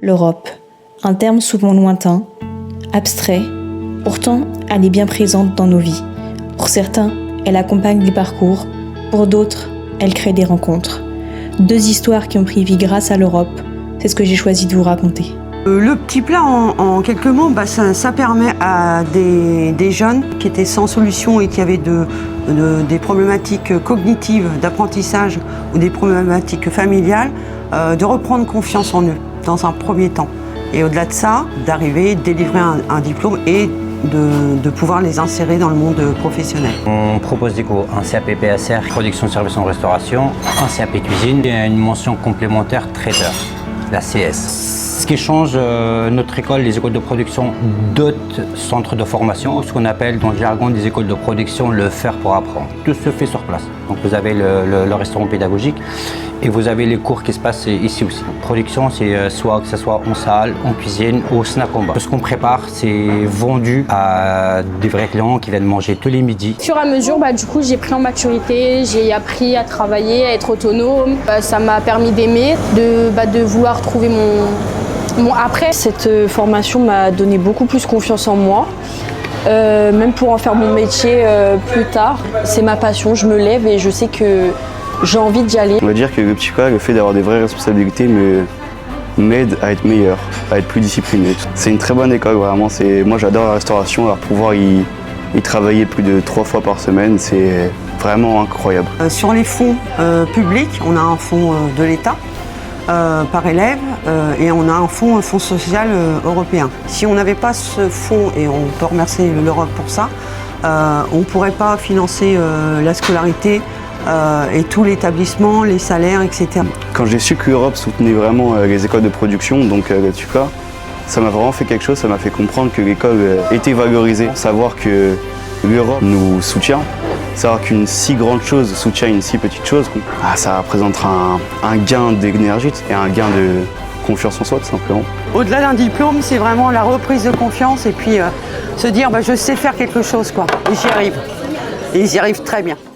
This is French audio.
L'Europe, un terme souvent lointain, abstrait, pourtant elle est bien présente dans nos vies. Pour certains, elle accompagne des parcours, pour d'autres, elle crée des rencontres. Deux histoires qui ont pris vie grâce à l'Europe, c'est ce que j'ai choisi de vous raconter. Le petit plat, en quelques mots, ça permet à des jeunes qui étaient sans solution et qui avaient des problématiques cognitives, d'apprentissage ou des problématiques familiales, de reprendre confiance en eux dans un premier temps. Et au-delà de ça, d'arriver, de délivrer un diplôme et de pouvoir les insérer dans le monde professionnel. On propose des cours, un CAP PSR, production, service en restauration, un CAP cuisine et une mention complémentaire traiteur, la CS. Ce qui change notre école, les écoles de production, d'autres centres de formation, ce qu'on appelle dans le jargon des écoles de production, le faire pour apprendre. Tout se fait sur place. Donc vous avez le restaurant pédagogique et vous avez les cours qui se passent ici aussi. Production, c'est soit que ce soit en salle, en cuisine ou au snack en bar. Ce qu'on prépare, c'est vendu à des vrais clients qui viennent manger tous les midis. Au fur et à mesure, du coup, j'ai pris en maturité, j'ai appris à travailler, à être autonome. Ça m'a permis d'aimer, de vouloir trouver mon après. Cette formation m'a donné beaucoup plus confiance en moi, même pour en faire mon métier plus tard. C'est ma passion, je me lève et je sais que j'ai envie d'y aller. On va dire que le petit pas, le fait d'avoir des vraies responsabilités m'aide à être meilleur, à être plus discipliné. C'est une très bonne école, vraiment. Moi j'adore la restauration, alors pouvoir y travailler plus de 3 fois par semaine, c'est vraiment incroyable. Sur les fonds publics, on a un fonds de l'État par élève et on a un fonds social européen. Si on n'avait pas ce fonds, et on peut remercier l'Europe pour ça, on ne pourrait pas financer la scolarité et tout l'établissement, les salaires, etc. Quand j'ai su que l'Europe soutenait vraiment les écoles de production, donc le TUCA, ça m'a vraiment fait quelque chose, ça m'a fait comprendre que l'école était valorisée. Savoir que l'Europe nous soutient, savoir qu'une si grande chose soutient une si petite chose, ça représentera un gain d'énergie et un gain de confiance en soi, tout simplement. Au-delà d'un diplôme, c'est vraiment la reprise de confiance et puis se dire je sais faire quelque chose, quoi. Et j'y arrive. Et ils y arrivent très bien.